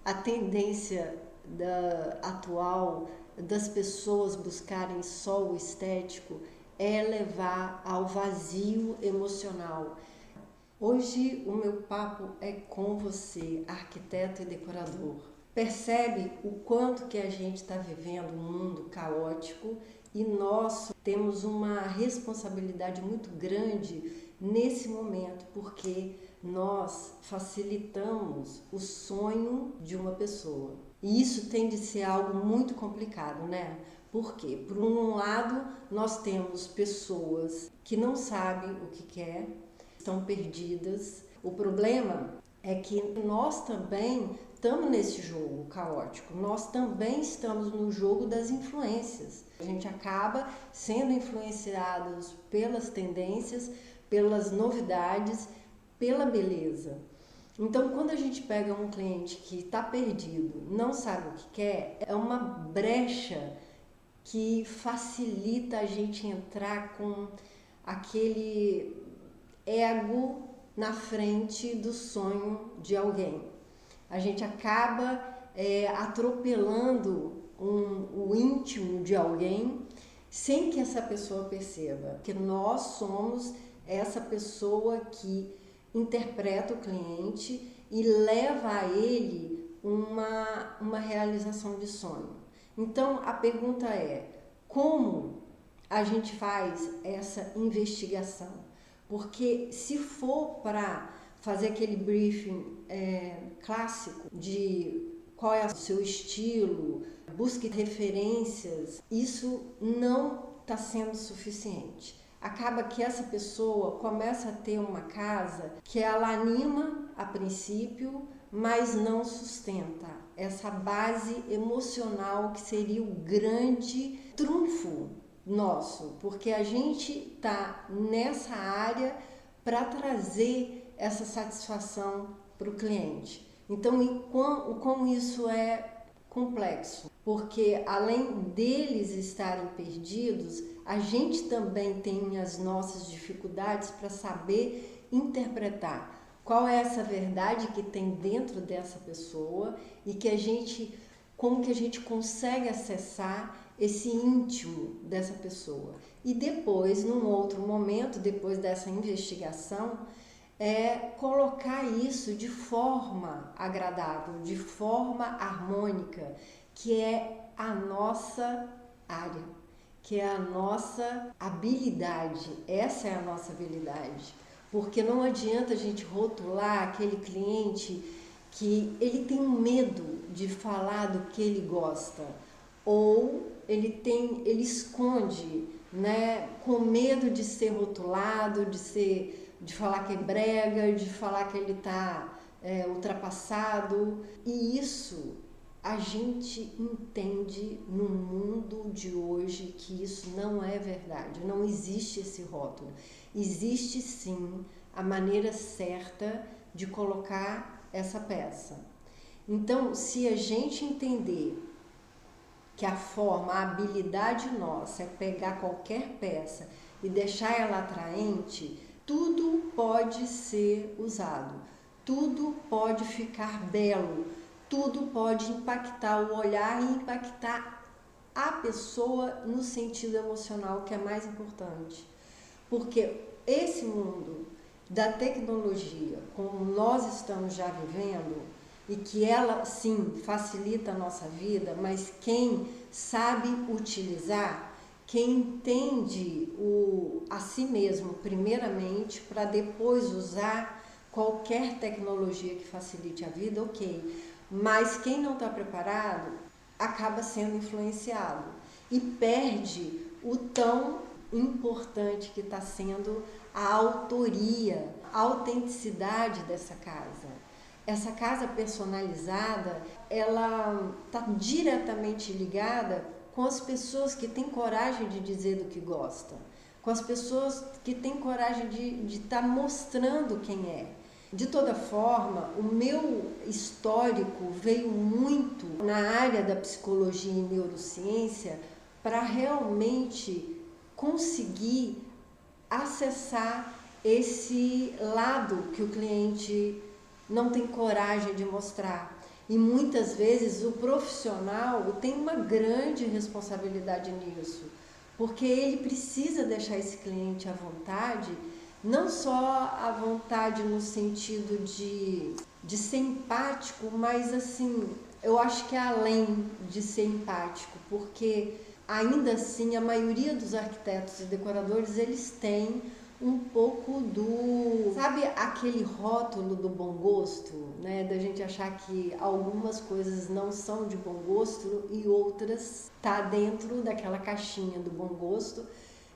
a tendência atual das pessoas buscarem só o estético é levar ao vazio emocional. Hoje o meu papo é com você, arquiteto e decorador. Percebe o quanto que a gente está vivendo um mundo caótico e nós temos uma responsabilidade muito grande nesse momento, porque nós facilitamos o sonho de uma pessoa. E isso tem de ser algo muito complicado, né? Por quê? Por um lado, nós temos pessoas que não sabem o que quer, estão perdidas. O problema é que nós também estamos nesse jogo caótico, nós também estamos no jogo das influências. A gente acaba sendo influenciados pelas tendências, pelas novidades, pela beleza. Então, quando a gente pega um cliente que está perdido, não sabe o que quer, é uma brecha que facilita a gente entrar com aquele ego na frente do sonho de alguém. A gente acaba atropelando o íntimo de alguém sem que essa pessoa perceba que nós somos essa pessoa que interpreta o cliente e leva a ele uma realização de sonho. Então a pergunta é: como a gente faz essa investigação? Porque se for para fazer aquele briefing clássico de qual é o seu estilo, busque referências, isso não está sendo suficiente. Acaba que essa pessoa começa a ter uma casa que ela anima a princípio, mas não sustenta essa base emocional que seria o grande trunfo nosso, porque a gente está nessa área para trazer essa satisfação para o cliente. Então, como isso é complexo, porque além deles estarem perdidos, a gente também tem as nossas dificuldades para saber interpretar qual é essa verdade que tem dentro dessa pessoa e como que a gente consegue acessar esse íntimo dessa pessoa. E depois, num outro momento, depois dessa investigação, colocar isso de forma agradável, de forma harmônica, que é a nossa área, que é a nossa habilidade. Essa é a nossa habilidade. Porque não adianta a gente rotular aquele cliente que ele tem medo de falar do que ele gosta, ou ele esconde, né, com medo de ser rotulado, de falar que é brega, de falar que ele está ultrapassado. E isso a gente entende no mundo de hoje que isso não é verdade, não existe esse rótulo. Existe sim a maneira certa de colocar essa peça. Então, se a gente entender que a habilidade nossa é pegar qualquer peça e deixar ela atraente, tudo pode ser usado, tudo pode ficar belo, tudo pode impactar o olhar e impactar a pessoa no sentido emocional, que é mais importante. Porque esse mundo da tecnologia, como nós estamos já vivendo, e que ela sim facilita a nossa vida, mas quem sabe utilizar, quem entende a si mesmo primeiramente, para depois usar qualquer tecnologia que facilite a vida, ok. Mas quem não está preparado acaba sendo influenciado e perde o tão importante que está sendo a autoria, a autenticidade dessa casa. Essa casa personalizada, ela está diretamente ligada com as pessoas que têm coragem de dizer do que gosta, com as pessoas que têm coragem de estar mostrando quem é. De toda forma, o meu histórico veio muito na área da psicologia e neurociência para realmente conseguir acessar esse lado que o cliente não tem coragem de mostrar. E muitas vezes o profissional tem uma grande responsabilidade nisso, porque ele precisa deixar esse cliente à vontade, não só à vontade no sentido de ser empático, mas assim, eu acho que é além de ser empático, porque ainda assim a maioria dos arquitetos e decoradores, eles têm um pouco do, sabe, aquele rótulo do bom gosto, né, da gente achar que algumas coisas não são de bom gosto e outras tá dentro daquela caixinha do bom gosto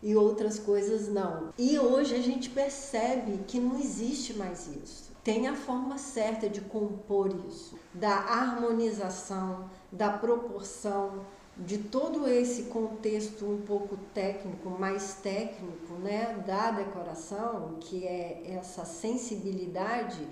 e outras coisas não. E hoje a gente percebe que não existe mais isso. Tem a forma certa de compor isso, da harmonização, da proporção, de todo esse contexto um pouco técnico, mais técnico, né, da decoração, que é essa sensibilidade.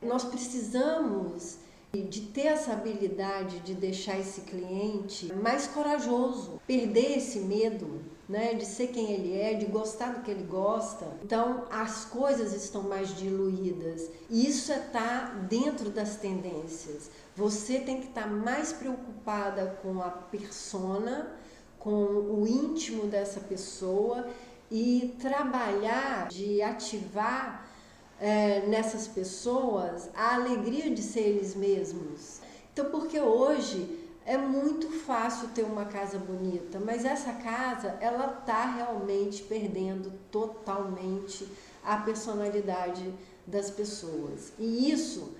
Nós precisamos de ter essa habilidade de deixar esse cliente mais corajoso, perder esse medo, né, de ser quem ele é, de gostar do que ele gosta. Então as coisas estão mais diluídas e isso está dentro das tendências. Você tem que estar mais preocupada com a persona, com o íntimo dessa pessoa e trabalhar de ativar nessas pessoas a alegria de ser eles mesmos. Então, porque hoje é muito fácil ter uma casa bonita, mas essa casa, ela está realmente perdendo totalmente a personalidade das pessoas. E isso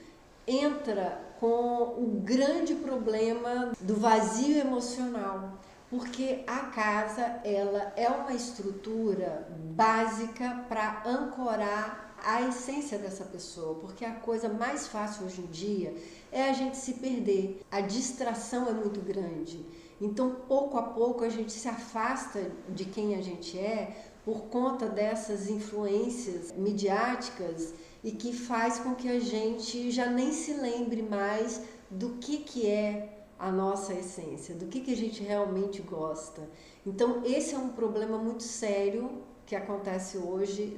entra com o grande problema do vazio emocional, porque a casa, ela é uma estrutura básica para ancorar a essência dessa pessoa, porque a coisa mais fácil hoje em dia é a gente se perder. A distração é muito grande. Então, pouco a pouco, a gente se afasta de quem a gente é por conta dessas influências midiáticas e que faz com que a gente já nem se lembre mais do que é a nossa essência, do que a gente realmente gosta. Então, esse é um problema muito sério que acontece hoje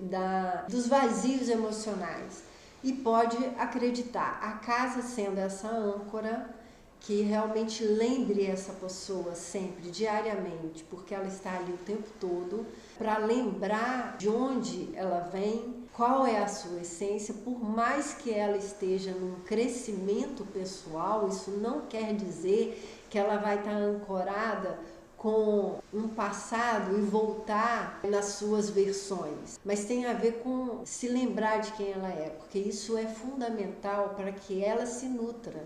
dos vazios emocionais. E pode acreditar, a casa sendo essa âncora que realmente lembre essa pessoa sempre, diariamente, porque ela está ali o tempo todo, para lembrar de onde ela vem, qual é a sua essência. Por mais que ela esteja num crescimento pessoal, isso não quer dizer que ela vai estar ancorada com um passado e voltar nas suas versões, mas tem a ver com se lembrar de quem ela é, porque isso é fundamental para que ela se nutra.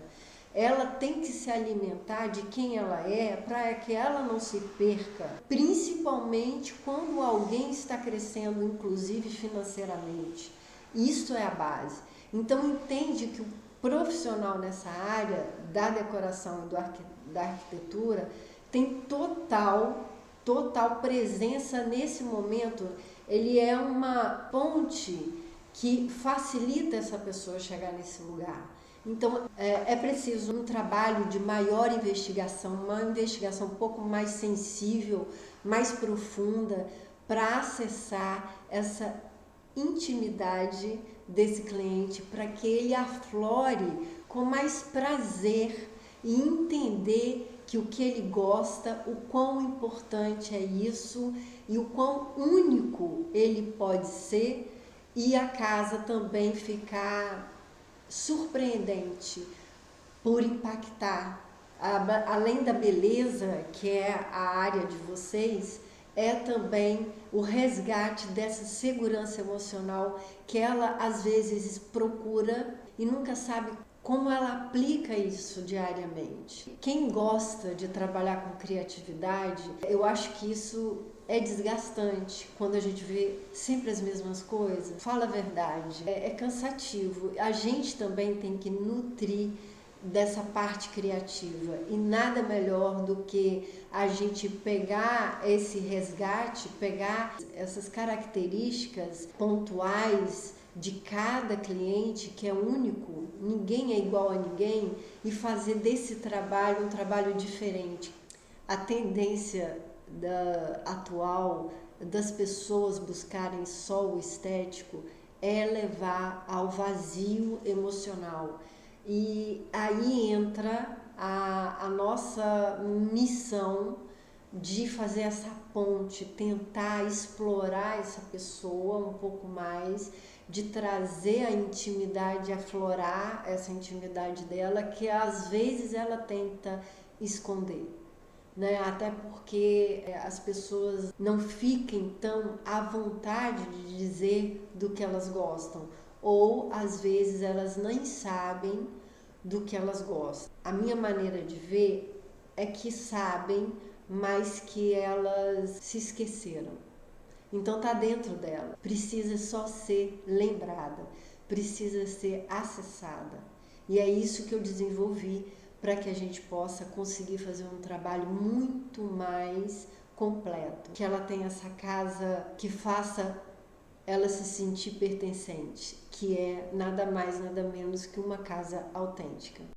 Ela tem que se alimentar de quem ela é para que ela não se perca, principalmente quando alguém está crescendo, inclusive financeiramente. Isso é a base. Então entende que o profissional nessa área da decoração e da arquitetura tem total presença nesse momento. Ele é uma ponte que facilita essa pessoa chegar nesse lugar. Então, é preciso um trabalho de maior investigação, uma investigação um pouco mais sensível, mais profunda, para acessar essa intimidade desse cliente, para que ele aflore com mais prazer e entender que o que ele gosta, o quão importante é isso e o quão único ele pode ser, e a casa também ficar surpreendente por impactar. Além da beleza, que é a área de vocês, é também o resgate dessa segurança emocional que ela às vezes procura e nunca sabe como ela aplica isso diariamente. Quem gosta de trabalhar com criatividade, eu acho que isso é desgastante quando a gente vê sempre as mesmas coisas. Fala a verdade, é cansativo. A gente também tem que nutrir dessa parte criativa e nada melhor do que a gente pegar esse resgate, pegar essas características pontuais de cada cliente, que é único, ninguém é igual a ninguém, e fazer desse trabalho um trabalho diferente. A tendência atual das pessoas buscarem só o estético é levar ao vazio emocional. E aí entra a nossa missão de fazer essa ponte, tentar explorar essa pessoa um pouco mais, de trazer a intimidade, aflorar essa intimidade dela, que às vezes ela tenta esconder, né? Até porque as pessoas não fiquem tão à vontade de dizer do que elas gostam, ou às vezes elas nem sabem do que elas gostam. A minha maneira de ver é que sabem, mas que elas se esqueceram. Então tá dentro dela, precisa só ser lembrada, precisa ser acessada. E é isso que eu desenvolvi para que a gente possa conseguir fazer um trabalho muito mais completo, que ela tenha essa casa que faça ela se sentir pertencente, que é nada mais, nada menos que uma casa autêntica.